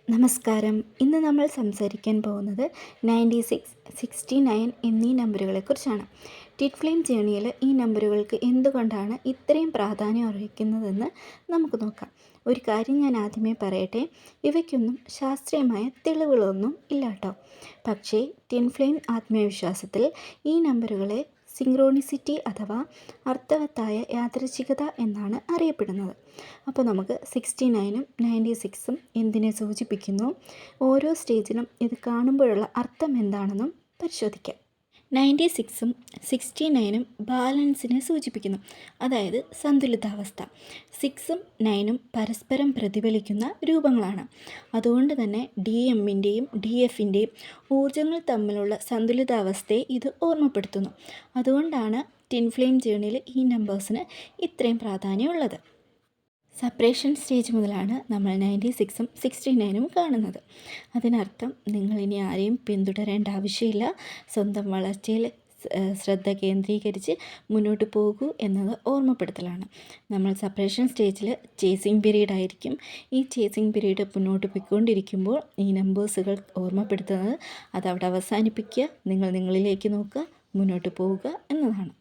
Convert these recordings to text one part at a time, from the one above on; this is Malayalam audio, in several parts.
നമസ്കാരം. ഇന്ന് നമ്മൾ സംസാരിക്കാൻ പോകുന്നത് 96, 69 എന്നീ നമ്പറുകളെക്കുറിച്ചാണ്. ട്വിൻ ഫ്ലെയിം ജേണിയിൽ ഈ നമ്പറുകൾക്ക് എന്തുകൊണ്ടാണ് ഇത്രയും പ്രാധാന്യം അർഹിക്കുന്നതെന്ന് നമുക്ക് നോക്കാം. ഒരു കാര്യം ഞാൻ ആദ്യമേ പറയട്ടെ, ഇവയ്ക്കൊന്നും ശാസ്ത്രീയമായ തെളിവുകളൊന്നും ഇല്ല കേട്ടോ. പക്ഷേ ട്വിൻ ഫ്ലെയിം ആത്മവിശ്വാസത്തിൽ ഈ നമ്പറുകളെ സിങ്ക്രോണിസിറ്റി അഥവാ അർത്ഥവത്തായ യാദൃച്ഛികത എന്നാണ് അറിയപ്പെടുന്നത്. അപ്പോൾ നമുക്ക് 69ഉം 96ഉം എന്തിനെ സൂചിപ്പിക്കുന്നു, ഓരോ സ്റ്റേജിലും ഇത് കാണുമ്പോഴുള്ള അർത്ഥം എന്താണെന്നും പരിശോധിക്കാം. 96ഉം 69ഉം ബാലൻസിനെ സൂചിപ്പിക്കുന്നു, അതായത് സന്തുലിതാവസ്ഥ. 6ഉം 9ഉം പരസ്പരം പ്രതിഫലിക്കുന്ന രൂപങ്ങളാണ്. അതുകൊണ്ട് തന്നെ DM-ൻ്റെയും DF-ൻ്റെയും ഊർജ്ജങ്ങൾ തമ്മിലുള്ള സന്തുലിതാവസ്ഥയെ ഇത് ഓർമ്മപ്പെടുത്തുന്നു. അതുകൊണ്ടാണ് ട്വിൻ ഫ്ലെയിം ജേണിയിൽ ഈ നമ്പേഴ്സിന് ഇത്രയും പ്രാധാന്യമുള്ളത്. സെപ്പറേഷൻ സ്റ്റേജ് മുതലാണ് നമ്മൾ 96ഉം 69ഉം കാണുന്നത്. അതിനർത്ഥം നിങ്ങളിനി ആരെയും പിന്തുടരേണ്ട ആവശ്യമില്ല, സ്വന്തം വളർച്ചയിൽ ശ്രദ്ധ കേന്ദ്രീകരിച്ച് മുന്നോട്ട് പോകൂ എന്നത് ഓർമ്മപ്പെടുത്തലാണ്. നമ്മൾ സെപ്പറേഷൻ സ്റ്റേജിൽ ചേസിങ് പീരീഡ് ആയിരിക്കും. ഈ ചേസിങ് പീരീഡ് മുന്നോട്ട് പോയിക്കൊണ്ടിരിക്കുമ്പോൾ ഈ നമ്പേഴ്സുകൾ ഓർമ്മപ്പെടുത്തുന്നത് അതവിടെ അവസാനിപ്പിക്കുക, നിങ്ങളിലേക്ക് നോക്കുക, മുന്നോട്ട് പോവുക എന്നതാണ്.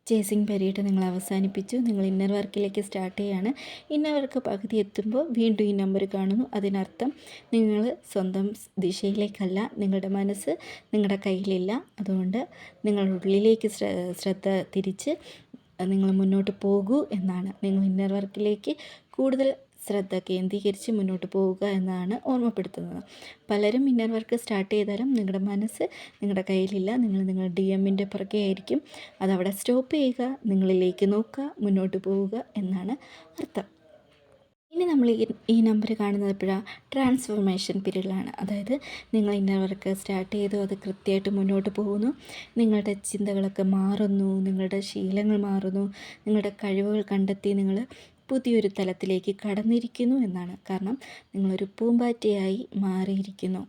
ചേസിങ് പീരീഡ് നിങ്ങൾ അവസാനിപ്പിച്ചു, നിങ്ങൾ ഇന്നർ വർക്കിലേക്ക് സ്റ്റാർട്ട് ചെയ്യുകയാണ്. ഇന്നർ വർക്ക് പകുതി എത്തുമ്പോൾ വീണ്ടും ഈ നമ്പർ കാണുന്നു. അതിനർത്ഥം നിങ്ങൾ സ്വന്തം ദിശയിലേക്കല്ല, നിങ്ങളുടെ മനസ്സ് നിങ്ങളുടെ കയ്യിലില്ല. അതുകൊണ്ട് നിങ്ങളുടെ ഉള്ളിലേക്ക് ശ്രദ്ധ തിരിച്ച് നിങ്ങൾ മുന്നോട്ട് പോകൂ എന്നാണ്. നിങ്ങൾ ഇന്നർ വർക്കിലേക്ക് കൂടുതൽ ശ്രദ്ധ കേന്ദ്രീകരിച്ച് മുന്നോട്ട് പോവുക എന്നാണ് ഓർമ്മപ്പെടുത്തുന്നത്. പലരും ഇന്നർ വർക്ക് സ്റ്റാർട്ട് ചെയ്താലും നിങ്ങളുടെ മനസ്സ് നിങ്ങളുടെ കയ്യിലില്ല, നിങ്ങളുടെ DM-ൻ്റെ പുറകെ ആയിരിക്കും. അതവിടെ സ്റ്റോപ്പ് ചെയ്യുക, നിങ്ങളിലേക്ക് നോക്കുക, മുന്നോട്ട് പോവുക എന്നാണ് അർത്ഥം. ഇനി നമ്മൾ ഈ നമ്പർ കാണുന്നത് എപ്പോഴാണ്? ട്രാൻസ്ഫോർമേഷൻ പീരീഡിലാണ്. അതായത് നിങ്ങൾ ഇന്നർ വർക്ക് സ്റ്റാർട്ട് ചെയ്തു, അത് കൃത്യമായിട്ട് മുന്നോട്ട് പോകുന്നു, നിങ്ങളുടെ ചിന്തകളൊക്കെ മാറുന്നു, നിങ്ങളുടെ ശീലങ്ങൾ മാറുന്നു, നിങ്ങളുടെ കഴിവുകൾ കണ്ടെത്തി നിങ്ങൾ പുതിയൊരു തലത്തിലേക്ക് കടന്നിരിക്കുന്നു എന്നാണ്. കാരണം നിങ്ങളൊരു പൂമ്പാറ്റയായി മാറിയിരിക്കുന്നു.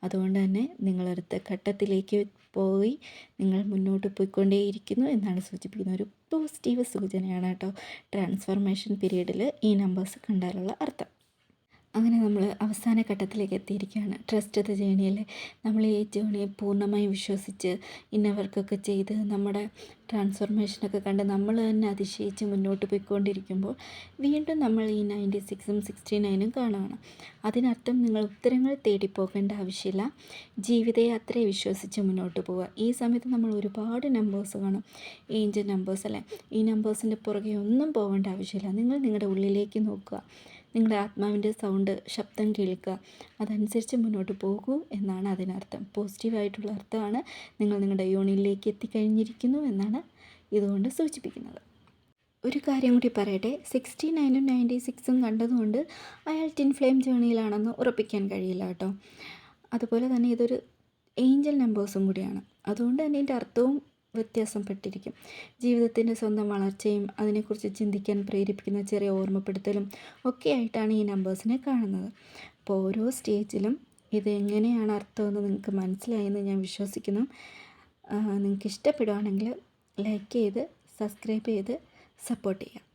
അതുകൊണ്ട് തന്നെ നിങ്ങളടുത്ത ഘട്ടത്തിലേക്ക് പോയി നിങ്ങൾ മുന്നോട്ട് പോയിക്കൊണ്ടേയിരിക്കുന്നു എന്നാണ് സൂചിപ്പിക്കുന്നത്. ഒരു പോസിറ്റീവ് സൂചനയാണ് കേട്ടോ ട്രാൻസ്ഫോർമേഷൻ പീരീഡിൽ ഈ നമ്പേഴ്സ് കണ്ടാലുള്ള അർത്ഥം. അങ്ങനെ നമ്മൾ അവസാന ഘട്ടത്തിലേക്ക് എത്തിയിരിക്കുകയാണ്. ട്രസ്റ്റ് ദ ജേണിയിൽ നമ്മൾ ഈ ജേണിയെ പൂർണ്ണമായും വിശ്വസിച്ച് ഇന്നവർക്കൊക്കെ ചെയ്ത് നമ്മുടെ ട്രാൻസ്ഫോർമേഷനൊക്കെ കണ്ട് നമ്മൾ തന്നെ അതിശയിച്ച് മുന്നോട്ട് പോയിക്കൊണ്ടിരിക്കുമ്പോൾ വീണ്ടും നമ്മൾ ഈ 96ഉം 69ഉം കാണുകയാണ്. അതിനർത്ഥം നിങ്ങൾ ഉത്തരങ്ങൾ തേടിപ്പോകേണ്ട ആവശ്യമില്ല, ജീവിതയാത്രയെ വിശ്വസിച്ച് മുന്നോട്ട് പോവുക. ഈ സമയത്ത് നമ്മൾ ഒരുപാട് നമ്പേഴ്സ് കാണും, ഏഞ്ചൽ നമ്പേഴ്സ് അല്ലേ. ഈ നമ്പേഴ്സിൻ്റെ പുറകെ ഒന്നും പോകേണ്ട ആവശ്യമില്ല. നിങ്ങൾ നിങ്ങളുടെ ഉള്ളിലേക്ക് നോക്കുക, നിങ്ങളുടെ ആത്മാവിൻ്റെ ശബ്ദം കേൾക്കുക, അതനുസരിച്ച് മുന്നോട്ട് പോകൂ എന്നാണ് അതിനർത്ഥം. പോസിറ്റീവായിട്ടുള്ള അർത്ഥമാണ്. നിങ്ങൾ നിങ്ങളുടെ യോണിയിലേക്ക് എത്തിക്കഴിഞ്ഞിരിക്കുന്നു എന്നാണ് ഇതുകൊണ്ട് സൂചിപ്പിക്കുന്നത്. ഒരു കാര്യം കൂടി പറയട്ടെ, 69ഉം 96ഉം കണ്ടതുകൊണ്ട് അയാൾ ട്വിൻ ഫ്ലെയിം ജേണിയിലാണെന്ന് ഉറപ്പിക്കാൻ കഴിയില്ല കേട്ടോ. അതുപോലെ തന്നെ ഇതൊരു ഏഞ്ചൽ നമ്പേഴ്സും കൂടിയാണ്. അതുകൊണ്ട് തന്നെ ഇതിൻ്റെ അർത്ഥവും വ്യത്യാസപ്പെട്ടിരിക്കും. ജീവിതത്തിൻ്റെ സ്വന്തം വളർച്ചയും അതിനെക്കുറിച്ച് ചിന്തിക്കാൻ പ്രേരിപ്പിക്കുന്ന ചെറിയ ഓർമ്മപ്പെടുത്തലും ഒക്കെ ആയിട്ടാണ് ഈ നമ്പേഴ്സിനെ കാണുന്നത്. അപ്പോൾ ഓരോ സ്റ്റേജിലും ഇത് എങ്ങനെയാണ് അർത്ഥമെന്ന് നിങ്ങൾക്ക് മനസ്സിലായെന്ന് ഞാൻ വിശ്വസിക്കുന്നു. നിങ്ങൾക്ക് ഇഷ്ടപ്പെടുകയാണെങ്കിൽ ലൈക്ക് ചെയ്ത് സബ്സ്ക്രൈബ് ചെയ്ത് സപ്പോർട്ട് ചെയ്യാം.